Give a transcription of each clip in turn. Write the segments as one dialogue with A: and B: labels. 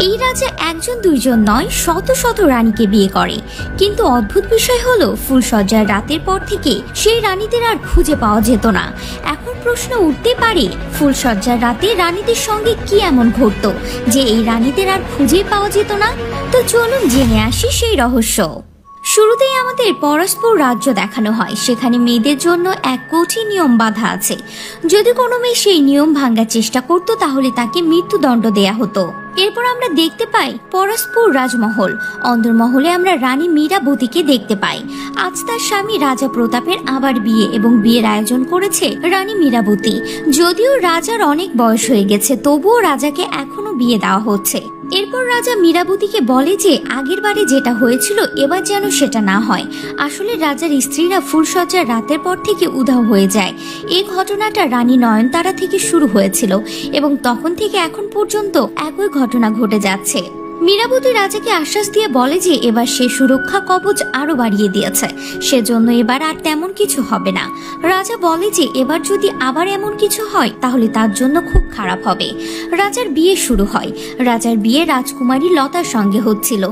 A: এই রাজা একজন দুইজন নয়, শত শত রানীকে বিয়ে করে। কিন্তু অদ্ভুত বিষয় হলো ফুলসজ্জার রাতের পর থেকে সেই রানীদের আর খুঁজে পাওয়া যেত না। এখন প্রশ্ন উঠতে পারে, ফুলসজ্জার রাতে রানীদের সঙ্গে কি এমন ঘটতো যে এই রানীদের আর খুঁজে পাওয়া যেত না? তো চলুন জেনে আসি সেই রহস্য। শুরুতেই আমাদের পরস্পর রাজ্য দেখানো হয়। সেখানে মেয়েদের জন্য এক কঠিন নিয়ম বাঁধা আছে। যদি কোনো মেয়ে সেই নিয়ম ভাঙার চেষ্টা করত তাহলে তাকে মৃত্যুদণ্ড দেয়া হতো। এরপর আমরা দেখতে পাই পরস্পর রাজমহল। অন্দরমহলে আমরা রানী মীরাবতীকে দেখতে পাই। আজ তার স্বামী রাজা প্রতাপের আবার বিয়ে এবং বিয়ের আয়োজন করেছে রানী মীরাবতী। যদিও রাজার অনেক বয়স হয়ে গেছে, তবুও রাজাকে এখনো বিয়ে দেওয়া হচ্ছে। এরপর রাজা মীরাবতীকে বলে যে আগের বারে যেটা হয়েছিল এবার যেন সেটা না হয়। আসলে রাজার স্ত্রীরা ফুলসজ্জার রাতের পর থেকে উধাও হয়ে যায়। এই ঘটনাটা রানী নয়নতারা থেকে শুরু হয়েছিল এবং তখন থেকে এখন পর্যন্ত একই ঘটনা ঘটে যাচ্ছে। মীরাবতী রাজাকে আশ্বাস দিয়ে বলে যে এবার সে সুরক্ষা কবচ আরো বাড়িয়ে দিয়েছে, সেজন্য এবার আর তেমন কিছু হবে না। রাজা বলে যে এবার যদি আবার এমন কিছু হয় তাহলে তার জন্য খুব খারাপ হবে। রাজার বিয়ে শুরু হয়। রাজার বিয়ে রাজকুমারী লতার সঙ্গে হচ্ছিল।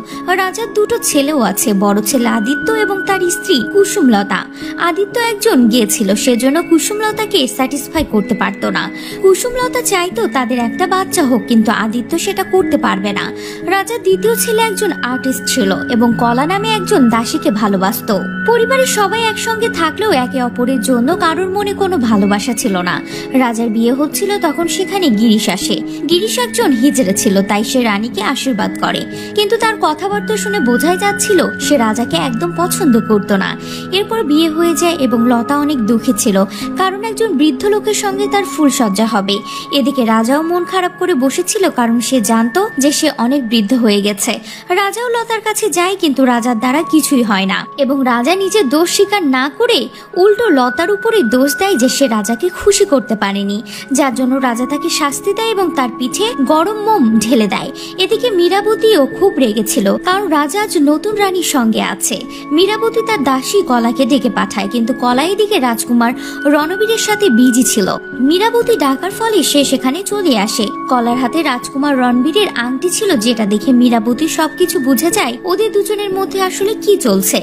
A: রাজার দুটো ছেলেও আছে, বড় ছেলে আদিত্য এবং তার স্ত্রী কুসুমলতা। আদিত্য একজন গেয়ে ছিল, সেজন্য কুসুমলতাকে স্যাটিসফাই করতে পারতো না। কুসুমলতা চাইতো তাদের একটা বাচ্চা হোক, কিন্তু আদিত্য সেটা করতে পারবে না। রাজার দ্বিতীয় ছেলে একজন আর্টিস্ট ছিল এবং কলা নামে একজন দাসীকে ভালোবাসতো। পরিবারের সবাই একসঙ্গে থাকলেও একে অপরের জন্য কারোর মনে কোনো ভালোবাসা ছিল না। রাজার বিয়ে হচ্ছিল তখন সেখানে গিরিশ আসে। গিরিশ একজন হিজড়ে ছিল, তাই সে রানীকে আশীর্বাদ করে। কিন্তু তার কথাবার্তা শুনে বোঝাই যাচ্ছিল সে রাজাকে একদম পছন্দ করত না। এরপর বিয়ে হয়ে যায় এবং লতা অনেক দুঃখী ছিল, কারণ একজন বৃদ্ধ লোকের সঙ্গে তার ফুলসজ্জা হবে। এদিকে রাজাও মন খারাপ করে বসেছিল, কারণ সে জানতো যে সে অনেক বৃদ্ধ হয়ে গেছে। রাজাও লতার কাছে যায়, কিন্তু রাজার দ্বারা কিছুই হয় না এবং রাজা নিজের দোষ স্বীকার না করে উল্টো লতার উপরে দোষ দেয় যে সে রাজাকে খুশি করতে পারেনি, যার জন্য রাজা তাকে শাস্তি দেয় এবং তার পিঠে গরম মোম ঢেলে দেয়। এদিকে মীরাবতীও খুব রেগেছিল, কারণ রাজা আজ নতুন রানীর সঙ্গে আছে। মীরাবতী তার দাসী কলাকে ডেকে পাঠায়, কিন্তু কলা এদিকে রাজকুমার রণবীরের সাথে বিজি ছিল। মীরাবতী ডাকার ফলে সে সেখানে চলে আসে। কলার হাতে রাজকুমার রণবীরের আংটি ছিল, যেটা দেখে মীরাবতী সবকিছু বুঝে যায় ওদের দুজনের মধ্যে আসলে কি চলছে।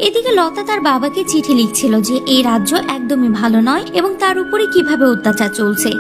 A: এদিকে লতা তার বাবাকে চিঠি লিখছিল যে এই রাজ্য একদমই ভালো নয় এবং তার উপরে কিভাবে অত্যাচার চলছে।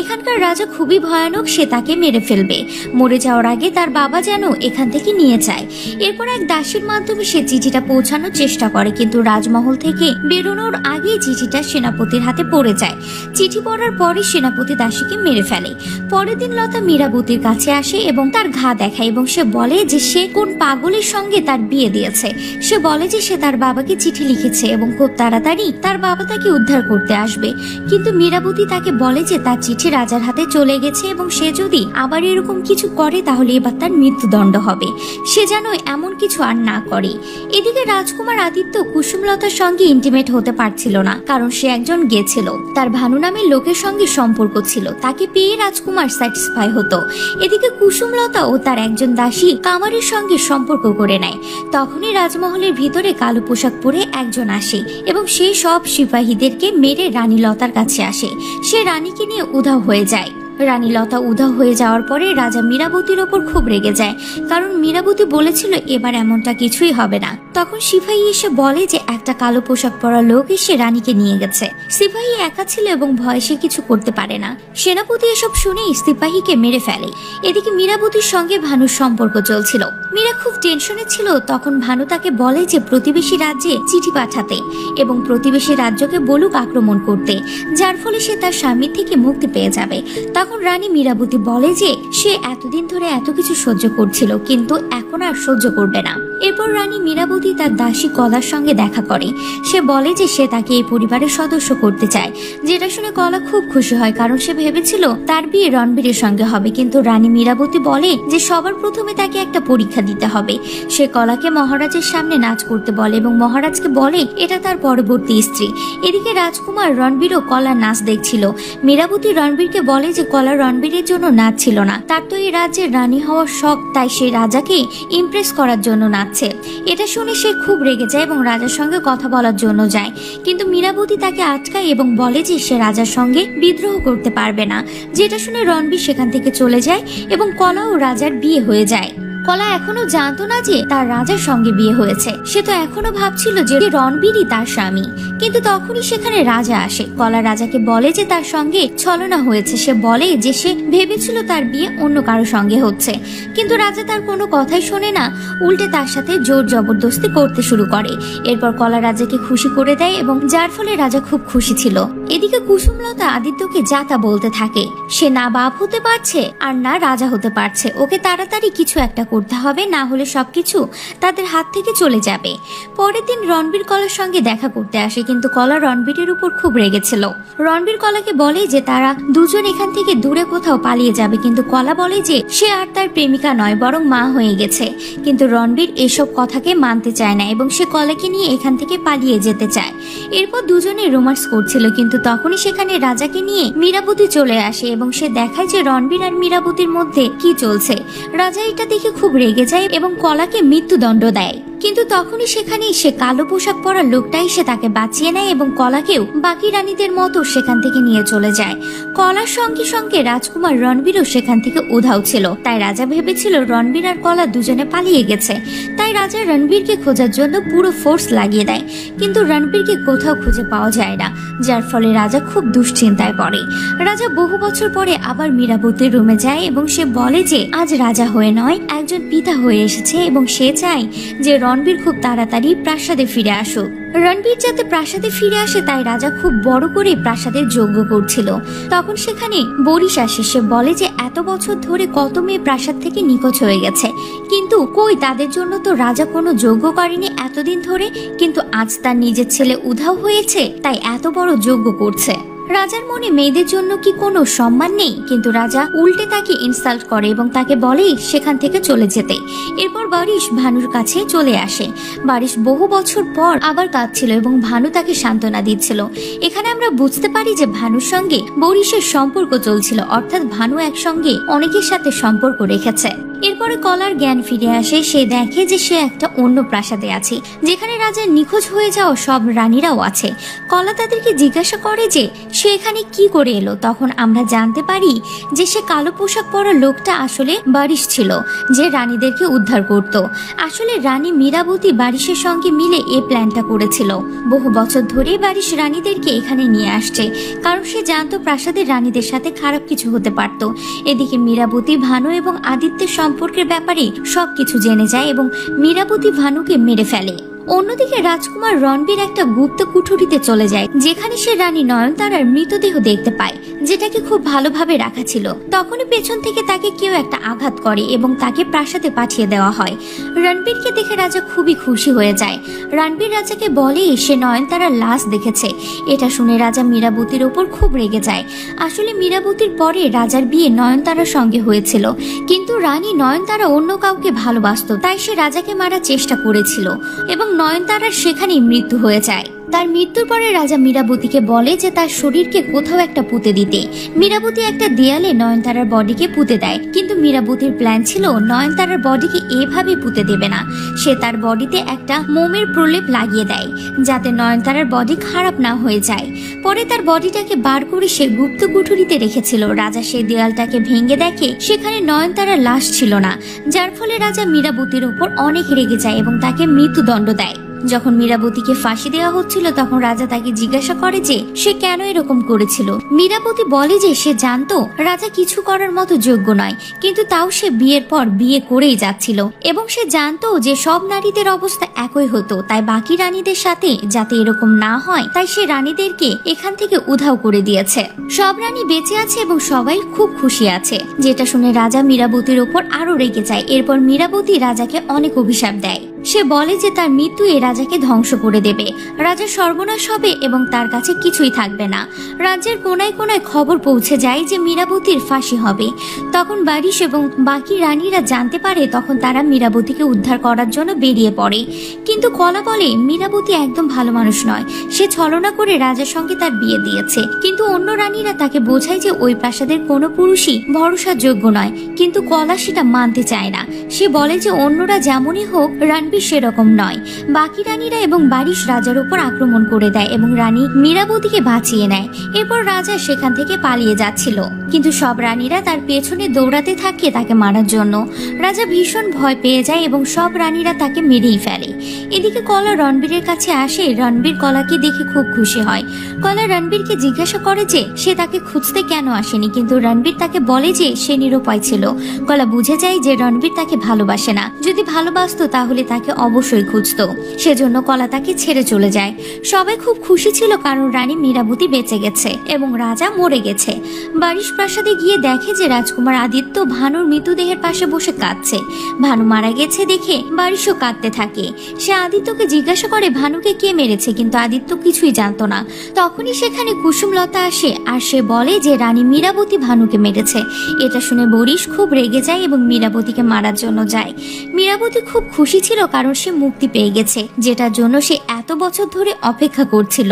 A: এখানকার রাজা খুবই ভয়ানক, সে তাকে মেরে ফেলবে। মরে যাওয়ার আগে তার বাবা যেন এখান থেকে নিয়ে যায়। এরপর এক দাসীর মাধ্যমে সে চিঠিটা পৌঁছানোর চেষ্টা করে, কিন্তু রাজমহল থেকে বেরোনোর আগে চিঠিটা সেনাপতির হাতে পড়ে যায়। চিঠি পড়ার পরে সেনাপতি দাসীকে মেরে ফেলে। পরের দিন লতা মীরাবতীর কাছে আসে এবং তার ঘা দেখায় এবং সে বলে যে সে কোন পাগলের সঙ্গে তার বিয়ে দিয়েছে। সে বলে যে সে তার বাবাকে চিঠি লিখেছে এবং খুব তাড়াতাড়ি তার বাবা তাকে উদ্ধার করতে আসবে। কিন্তু মীরাবতী তাকে বলে যে তার চিঠি রাজার হাতে চলে গেছে এবং সে যদি আবার এরকম কিছু করে তাহলে এবার তার মৃত্যুদণ্ড হবে। সে যেন এমন কিছু আর না করে। এদিকে রাজকুমার আদিত্য কুসুমলতার সঙ্গে ইন্টিমেট হতে পারছিল না, কারণ সে একজন গে ছিল। তার ভানু নামের লোকের সঙ্গে সম্পর্ক ছিল, তাকে পেয়ে রাজকুমার স্যাটিসফাই হতো। এদিকে কুসুমলতা ও তার একজন দাসী কামারের সঙ্গে সম্পর্ক করে নেয়। তখনই রাজমহলের ভিতরে কালো পোশাক পরে একজন আসে এবং সে সব সিপাহীদেরকে মেরে রানী লতার কাছে আসে। সে রানীকে নিয়ে উধাও হয়ে যায়। রানী লতা উধাও হয়ে যাওয়ার পরে রাজা মীরাবতীর ওপর খুব রেগে যায়, কারণ মীরাবতী বলেছিল এবার এমনটা কিছুই হবে না। তখন সিপাহী এসে বলে যে একটা কালো পোশাক পরা লোক এসে রানীকে নিয়ে গেছে। সিপাহী একা ছিল এবং ভয়ে সে কিছু করতে পারে না। সেনাপতি এসব শুনে সিপাহীকে মেরে ফেলে। এদিকে মীরাবতীর সঙ্গে ভানুর সম্পর্ক চলছিল। মীরা খুব টেনশনে ছিল। তখন ভানু তাকে বলে যে প্রতিবেশী রাজ্যে চিঠি পাঠাতে এবং প্রতিবেশী রাজ্যকে বলুক আক্রমণ করতে, যার ফলে সে তার স্বামী থেকে মুক্তি পেয়ে যাবে। তখন রানী মীরাবতী বলে যে সে এতদিন ধরে এত কিছু সহ্য করছিল, কিন্তু এখন আর সহ্য করবে না। এরপর রানী মীরাবতী তার দাসী কলার সঙ্গে দেখা করে। সে বলে যে সে তাকে এই পরিবারের সদস্য করতে চায়, যেটা শুনে কলা খুব খুশি হয়, কারণ সে ভেবেছিল তার বিয়ে রণবীরের সঙ্গে হবে। কিন্তু রানী মীরাবতী বলে যে সবার প্রথমে তাকে একটা পরীক্ষা দিতে হবে। সে কলাকে মহারাজের সামনে নাচ করতে বলে এবং মহারাজকে বলে এটা তার পরবর্তী স্ত্রী। এদিকে রাজকুমার রণবীরও কলার নাচ দেখছিল। মীরাবতী রণবীরকে বলে যে কলা রণবীরের জন্য নাচ ছিল না, তার তো এই রাজ্যের রানী হওয়ার শখ, তাই সে রাজাকে ইমপ্রেস করার জন্য নাচছে। এটা শুনে সে খুব রেগে যায় এবং রাজার সঙ্গে কথা বলার জন্য যায়, কিন্তু মীরাবতী তাকে আটকায় এবং বলে যে সে রাজার সঙ্গে বিদ্রোহ করতে পারবে না। যেটা শুনে রণবীর সেখান থেকে চলে যায় এবং কলা ও রাজার বিয়ে হয়ে যায়। কলা এখনো জানতো না যে তার রাজার সঙ্গে বিয়ে হয়েছে, সে তো এখনো ভাবছিল যে রণবীরই তার স্বামী। কিন্তু তখনই সেখানে রাজা আসে। কলা রাজাকে বলে যে তার সঙ্গে ছলনা হয়েছে। সে বলে যে সে ভেবেছিল তার বিয়ে অন্য কারো সঙ্গে হচ্ছে, কিন্তু রাজা তার কোনো কথাই শোনে না, উল্টে তার সাথে জোর জবরদস্তি করতে শুরু করে। এরপর কলা রাজাকে খুশি করে দেয় এবং যার ফলে রাজা খুব খুশি ছিল। এদিকে কুসুমলতা আদিত্যকে যা তা বলতে থাকে, সে না বাপ হতে পারছে আর না রাজা হতে পারছে, ওকে তাড়াতাড়ি কিছু একটা করতে হবে, না হলে সবকিছু তাদের হাত থেকে চলে যাবে। পরের দিন রণবীর কলার সঙ্গে দেখা করতে আসে, কিন্তু কলা রণবীরের উপর খুব রেগেছিল। রণবীর কলাকে বলে যে তারা দুজন এখান থেকে দূরে কোথাও পালিয়ে যাবে, কিন্তু কলা বলে যে সে আর তার প্রেমিকা নয়, বরং মা হয়ে গেছে। কিন্তু রণবীর এসব কথাকে মানতে চায় না এবং সে কলাকে নিয়ে এখান থেকে পালিয়ে যেতে চায়। এরপর দুজনে রোমান্স করছিল, কিন্তু তখনই সেখানে রাজাকে নিয়ে মীরাবতী চলে আসে এবং সে দেখায় যে রণবীর আর মীরাবতীর মধ্যে কি চলছে। রাজা এটা দেখে খুব রেগে যায় এবং কলাকে মৃত্যুদণ্ড দেয়। কিন্তু তখনই সেখানে সে কালো পোশাক পরা লোকটা এসে তাকে বাঁচিয়ে নেয় এবং কলাকেও বাকি রানীদের মতো সেখান থেকে নিয়ে চলে যায়। কলার সঙ্গে সঙ্গে রাজকুমার রণবীরও সেখান থেকে উধাও ছিল। তাই রাজা ভেবেছিল রণবীর আর কলা দুজনে পালিয়ে গেছে। তাই রাজা রণবীরকে খোঁজার জন্য পুরো ফোর্স লাগিয়ে দেয়, কিন্তু রণবীরকে কোথাও খুঁজে পাওয়া যায় না, যার ফলে রাজা খুব দুশ্চিন্তায় পড়ে। রাজা বহু বছর পরে আবার মীরাবতীর রুমে যায় এবং সে বলে যে আজ রাজা হয়ে নয়, একজন পিতা হয়ে এসেছে এবং সে চায় যে রণবীর খুব তাড়াতাড়ি প্রাসাদে ফিরে আসুক। রণবীর যাতে প্রাসাদে ফিরে আসে তাই রাজা খুব বড় করে প্রাসাদের যজ্ঞ করছিল। তখন সেখানে বরিশ আসে। সে বলে যে এত বছর ধরে কত মেয়ে প্রাসাদ থেকে নিখোঁজ হয়ে গেছে, কিন্তু কই তাদের জন্য তো রাজা কোনো যজ্ঞ করেনি এতদিন ধরে, কিন্তু আজ তার নিজের ছেলে উধাও হয়েছে তাই এত বড় যজ্ঞ করছে। রাজার মনে মেয়েদের জন্য কি কোনো সম্মান নেই? কিন্তু রাজা উল্টে তাকে ইনসাল্ট করে এবং তাকে বলে সেখান থেকে চলে যেতে। এরপর বারিশ ভানুর কাছে চলে আসে। বারিশ বহু বছর পর আবার কাঁদছিল এবং ভানু তাকে সান্ত্বনা দিচ্ছিল। এখানে আমরা বুঝতে পারি যে ভানুর সঙ্গে বরিশের সম্পর্ক চলছিল, অর্থাৎ ভানু একসঙ্গে অনেকের সাথে সম্পর্ক রেখেছে। এরপরে কলার জ্ঞান ফিরে আসে। সে দেখে যে সে একটা অন্য প্রাসাদে আছে, যেখানে রাজার নিখোঁজ হয়ে যাওয়া সব রানীরাও আছে। কলা তাদেরকে জিজ্ঞাসা করে যে সে এখানে কি করে এলো। তখন আমরা জানতে পারি যে সে কালো পোশাক পরা লোকটা আসলে বারিশ ছিল, যে রানীদেরকে উদ্ধার করত। আসলে রানী মীরাবতী বারিশের সঙ্গে মিলে এই প্ল্যানটা করেছিল। বহু বছর ধরে বারিশ রানীদেরকে এখানে নিয়ে আসছে, কারণ সে জানতো প্রাসাদের রানীদের সাথে খারাপ কিছু হতে পারত। এদিকে মীরাবতী ভানু এবং আদিত্যের সম্পর্কের ব্যাপারে সবকিছু জেনে যায় এবং মীরাবতী ভানুকে মেরে ফেলে। অন্যদিকে রাজকুমার রণবীর একটা গুপ্ত কুঠুরিতে চলে যায়, যেখানে সে রানী নয়নতারার মৃতদেহ দেখতে পায়, যেটাকে খুব ভালোভাবে রাখা ছিল। তখনই পেছন থেকে তাকে কেউ একটা আঘাত করে এবং তাকে প্রাসাদে পাঠিয়ে দেওয়া হয়। রণবীরকে দেখে রাজা খুবই খুশি হয়ে যায়। রণবীর রাজাকে বলে সে নয়নতারার লাশ দেখেছে। এটা শুনে রাজা মীরাবতীর ওপর খুব রেগে যায়। আসলে মীরাবতীর পরে রাজার বিয়ে নয়নতারার সঙ্গে হয়েছিল, কিন্তু রানী নয়নতারা অন্য কাউকে ভালোবাসত, তাই সে রাজাকে মারার চেষ্টা করেছিল এবং নয়নতারার সেখানেই মৃত্যু হয়ে যায়। তার মৃত্যুর পরে রাজা মীরাবতীকে বলে যে তার শরীরকে কোথাও একটা পুঁতে দিতে। মীরাবতী একটা দেয়ালে নয়নতারার বডিকে পুঁতে দেয়, কিন্তু মীরাবতীর প্ল্যান ছিল নয়নতারার বডিকে এভাবে পুঁতে দেবে না। সে তার বডিতে একটা মোমের প্রলেপ লাগিয়ে দেয়, যাতে নয়নতারার বডি খারাপ না হয়ে যায়। পরে তার বডিটাকে বার করে সে গুপ্ত কুঠুরিতে রেখেছিল। রাজা সেই দেয়ালটাকে ভেঙে দেখে সেখানে নয়নতারার লাশ ছিল না, যার ফলে রাজা মীরাবতীর উপর অনেক রেগে যায় এবং তাকে মৃত্যুদণ্ড দেয়। যখন মীরাবতীকে ফাঁসি দেওয়া হচ্ছিল তখন রাজা তাকে জিজ্ঞাসা করে যে সে কেন এরকম করেছিল। মীরাবতী বলে যে সে জানতো রাজা কিছু করার মতো যোগ্য নয়, কিন্তু তাও সে বিয়ের পর বিয়ে করেই যাচ্ছিল এবং সে জানতো যে সব নারীদের অবস্থা একই হতো, তাই বাকি রানীদের সাথে যাতে এরকম না হয় তাই সে রানীদেরকে এখান থেকে উধাও করে দিয়েছে। সব রানী বেঁচে আছে এবং সবাই খুব খুশি আছে, যেটা শুনে রাজা মীরাবতীর ওপর আরো রেগে যায়। এরপর মীরাবতী রাজাকে অনেক অভিশাপ দেয়। সে বলে যে তার মৃত্যু এই রাজাকে ধ্বংস করে দেবে, রাজার সর্বনাশ হবে এবং তার কাছে কিছুই থাকবে না। রাজ্যের কোনায় কোনায় খবর পৌঁছে যায় যে মীরাবতীর ফাঁসি হবে। তখন বারিশ এবং বাকি রানীরা জানতে পারে, তখন তারা মীরাবতীকে উদ্ধার করার জন্য বেরিয়ে পড়ে। কিন্তু কলা বলে মীরাবতী একদম ভালো মানুষ নয়, সে ছলনা করে রাজার সঙ্গে তার বিয়ে দিয়েছে। কিন্তু অন্য রানীরা তাকে বোঝায় যে ওই প্রাসাদের কোনো পুরুষই ভরসার যোগ্য নয়, কিন্তু কলা সেটা মানতে চায় না। সে বলে যে অন্যরা যেমনই হোক, রণবীর সেরকম নয়। বাকি রানীরা এবং বারিশ রাজার উপর আক্রমণ করে দেয় এবং রানী মীরাবতীকে বাঁচিয়ে নেয়। এরপর রাজা সেখান থেকে পালিয়ে যাচ্ছিল, কিন্তু সব রানীরা তার পেছনে দৌড়াতে থাকে তাকে মারার জন্য। রাজা ভীষণ ভয় পেয়ে যায় এবং সব রানীরা তাকে মেরেই ফেলে। এদিকে কলা রণবীরের কাছে আসে। রণবীর কলাকে দেখে খুব খুশি হয়। কলা রণবীরকে জিজ্ঞাসা করে যে সে তাকে খুঁজতে কেন আসেনি, কিন্তু রণবীর তাকে বলে যে সে নিরুপায় ছিল। কলা বুঝে যায় যে রণবীর তাকে ভালোবাসে না, যদি ভালোবাসতো তাহলে তাকে অবশ্যই খুঁজতো। সেজন্য কলা তাকে ছেড়ে চলে যায়। সবাই খুব খুশি ছিল কারণ রানী মীরাবতী বেঁচে গেছে এবং রাজা মরে গেছে। বারিশ প্রাসাদে গিয়ে দেখে যে রাজকুমার আদিত্য ভানুর মৃতদেহের পাশে বসে কাঁদছে। ভানু মারা গেছে দেখে বারিশও কাঁদতে থাকে। সে আদিত্যকে জিজ্ঞাসা করে ভানুকে কে মেরেছে, কিন্তু আদিত্য কিছুই জানতো না। তখনই সেখানে কুসুমলতা আসে আর সে বলে যে রানী মীরাবতী ভানুকে মেরেছে। এটা শুনে বরিশ খুব রেগে যায় এবং মীরাবতীকে মারার জন্য যায়। মীরাবতী খুব খুশি ছিল কারণ সে মুক্তি পেয়ে গেছে, যেটার জন্য সে এত বছর ধরে অপেক্ষা করছিল।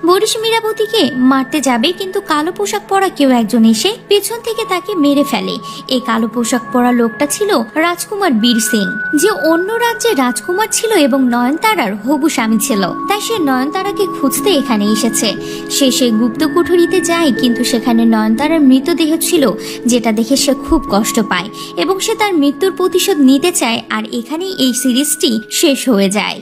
A: বরিশ মীরাবতীকে মারতে যাবে, কিন্তু কালো পোশাক পরা কেউ একজন এসে পেছন থেকে তাকে মেরে ফেলে। এই কালো পোশাক পরা লোকটা ছিল রাজকুমার বীর সিং, যে অন্য রাজ্যে রাজকুমার ছিল এবং নয়নতারার হবু স্বামী ছিল। তাই সে নয়নতারাকে খুঁজতে এখানে এসেছে। সে সেই গুপ্ত কুঠুরিতে যায়, কিন্তু সেখানে নয়নতারার মৃতদেহ ছিল, যেটা দেখে সে খুব কষ্ট পায় এবং সে তার মৃত্যুর প্রতিশোধ নিতে চায়। আর এখানেই এই সিরিজটি শেষ হয়ে যায়।